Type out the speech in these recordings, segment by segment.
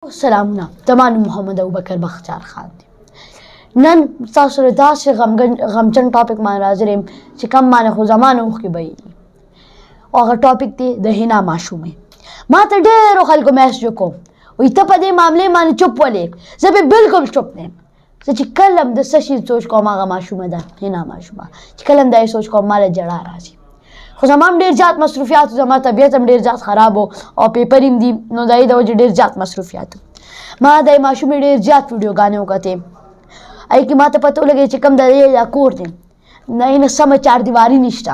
سلامونه زما نوم محمد ابوبکر بختیار خان دی. نن تاسو سره داسې غمجن ټاپک باندې حاضر یم چې کم باندې خو زمانه اوښکې بهیږي او هغه ټاپک دی د حنا ماشومې. ما ته ډېرو خلکو میسج وکړو وایي ته په دې معاملې باندې چپ ولې؟ زه به بالکل چپ نه یم. زه چې کله هم د څه شي سوچ کوم هغه ماشومه ده، حنا ماشومه. چې کله هم دا یې سوچ کوم ما له ژړا راځي. خو زما هم ډېر زیات مصروفیات، زما طبیعت هم ډېر زیات خراب و او پیپر هم دي، نو د هغې د وجې ډېر زیات مصروفیات. ما د دې ماشومې ډېر زیات ویډیوګانې وکتې. هغې کې ما ته پته ولګېد چې کوم د دې دا کور دی د هغې نه سمه چاردیواري نشته،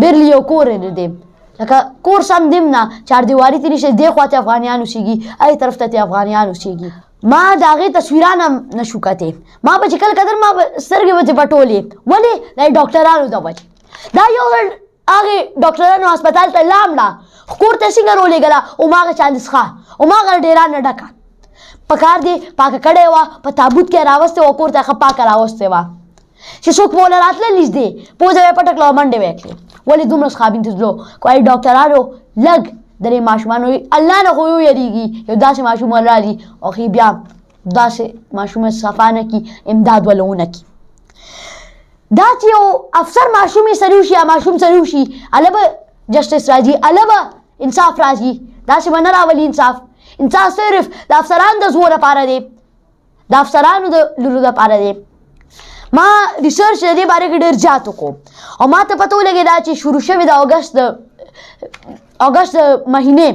بیرلي یو کور یې دی، لکه کور سم دیم نه، چاردیواري ترې نشته، دې خوا ته افغانیان اوسېږي، هغې طرف ته افغانیان اوسېږي. ما د هغې تصویران هم نه شو کتې. ما به چې کله کتل ما به سترګې به ترې پټولې. ولې؟ د ډاکټرانو د وجې. دا یو ځل هغې ډاکټرانو هسپتال ته لاړله، کور ته څنګه راولېږله، هماغه چالیسخه، هماغه ډېران نه ډکه. پکار دی پاکه کړې وه، په تابوت کې راوستې وه، کور ته ښه پاکه راوستې وه چې څوک به ونه راتله نږدې پوزه یې پټه کړه او منډې به یې کړې. ولې دومره خابین ته تلو؟ وایي ډاکټرانو لږ د دې ماشومانو الله نه خو ویېرېږي یو داسې ماشوم رالي او ښې بیا داسې ماشوم صفا نه کړي، امداد ولې ونه کړي. دا چې یو افسر ماشوم یې سره وشي یا ماشوم سره وشي، هله به جسټس راځي، هله به انصاف راځي. داسې به نه راولي انصاف. انصاف صرف د افسرانو د زور لپاره دی، د افسرانو د لورو لپاره دی. ما ریسرچ د دې باره کې ډېر زیات وکړو او ما ته پته ولګېده چې شروع شوې د اګست مهینې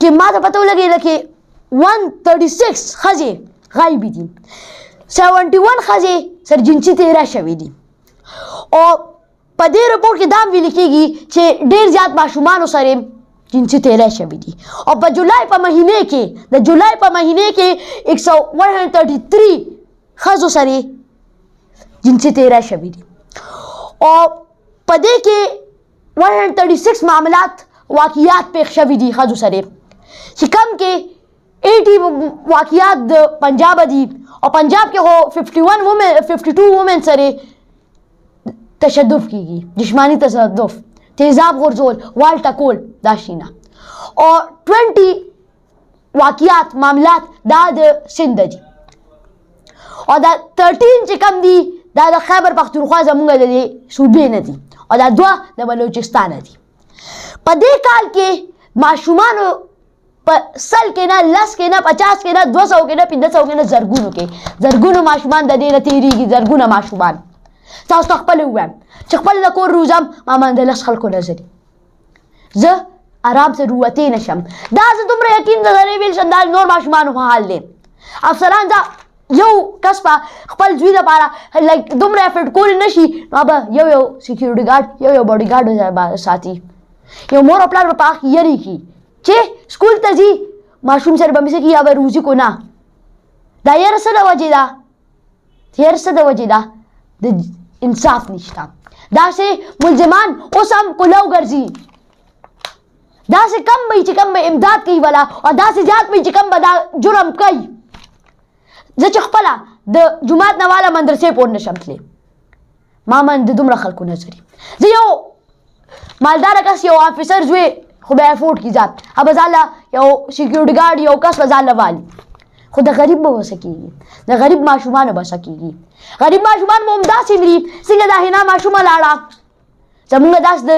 کې ما ته پته ولګېده چې 136 ښځې غایبې دي، 71 ښځې سره جنسي تېری شوي دي. او په دې رپورټ کې دا هم ویل کېږي چې ډېر زیات ماشومانو سره جنسي تېری شوي دي. او په جولای په مهینې کې د جولای په مهینې کې 133 ښځو سره جنسي تېری شوي دي. او په دې کې 136 معاملات واقعیات پیښ شوي دي ښځو سره، چې کم کې 80 واقعیات د پنجاب دي او پنجاب کې خو 52 وومن سره تشدد کېږي، جسماني تشدد، تیزاب غورځول، وال ټکول، دا شیونه. او 20 واقعات معاملات دا د سند دي او دا 13 چې کم دي دا د خیبر پختونخوا زمونږ د دې صوبې نه دي او دا 2 د بلوچستان دي. په دې کال کې ماشومانو په 100 کې نه 10 کې نه 50 کې نه 200 کې نه 500 کې نه زرګونو ماشومان د دې نه تېرېږي، زرګونه ماشومان. تاسو ته خپله ووایم چې خپل د کور روزم ما باندې 10 خلکو نظر دي، زه آرام سره ووتې نه شم. دا زه دومره یقین درلری ویل شم دا نور ماشومانو په حال دی. افسران دا یو کس په خپل زوی دپاره دومره افرټ کولی نه شي، نو به یو سیکیورټي ګارډ یو باډي ګارډ ساتي، یو مور او پلار به په هغه کې یېرې کړي چې سکول ته ځي ماشوم سره به مې څه کړي یا به روزي کو نه. دا یېره څه د وجې ده؟ یېره څه د وجې ده؟ د انصاف نشته. داسې ملزمان اوس هم کولو ګرځي، داسې کم به چې کم به امداد کوي ولا او داسې زیات به چې کم به دا جرم کوي. زه چې خپله د جومات نه واله مدرسې پورې نشم تللی، ما باندې دومره خلکو نظر وي. زه یو مالداره کس یو افیسر زوی خو به افورډ کړي ځان، به ځان له یو سیکیورټي ګارډ یو کس به ځان له والي، خو د غریب به څه کېږي؟ د غریب ماشومانو به څه کېږي؟ غریب ماشومان به هم داسې مري څنګه دا حنا ماشومه لاړه. زمونږ داسې د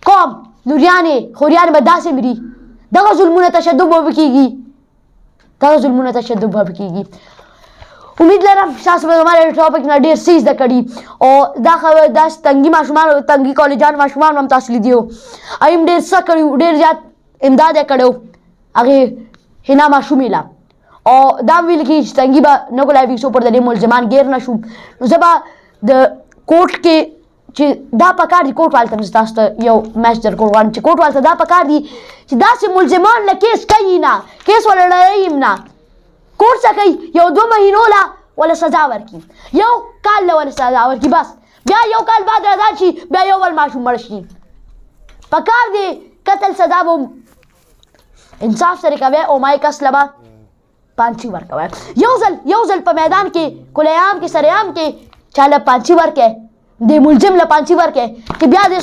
قوم لوریانې خوریانې به داسې مري. دغه ظلمونه تشدد به کېږي، دغه ظلمونه تشدد به کېږي. امید لرم تاسو به زما د ټاپک نه ډېر څه زده کړي او دا خبره داسې تنګي ماشومانو تنګي کالجان ماشومان هم تاسو لیدي وو، هغوی هم ډېر څه کړي وو، ډېر زیات امداد یې کړی وو هغې حنا ماشومې له. او دا هم ویل کېږي چې تنګي به نه کولی فیکسو پر د دې ملزمان ګیر نه شو. نو زه به د کوټ کې چې دا پکار دي، کوټ والته مې تاسو ته یو میسج درکول غواړم چې کوټ والته دا پکار دي چې داسې ملزمان له کیس کوي نه، کیس ولا لړوي نه، کوټ څه کوي یو 2 مهینو له ولا سزا ورکړي، یو کال له ولا سزا ورکړي، بس بیا یو کال بعد آزاد شي، بیا یو بل ماشوم مړ شي. پکار دی قتل سزا به انصاف سره کوي او مای کس له به پانچی ورکوي. یو ځل په میدان کې کلیعام کې سریعام کې چا له پانچی ورکړي، د ملزم له پانچی ورکړي چې بیا دې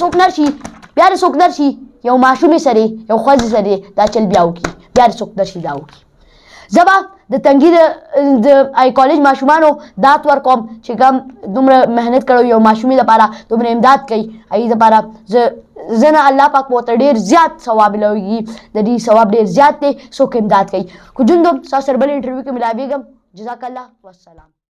څوک نرشي یو ماشومې سره یو ښځې سره دا چل بیا وکړي، بیا دې څوک نرشي دا وکړي. زه به د تنګي د آی کالج ماشومانو دات ورکوم چې کوم دومره محنت کړی یو ماشومې لپاره دومره امداد کوي هغې دپاره زه نه الله پاک به ورته ډېر زیات ثواب لویږي د دې ثواب ډېر زیات دی څوک امداد کوي خو جون دوم ستاسو سره بل انټرویو کې ملاویږم جزاک الله والسلام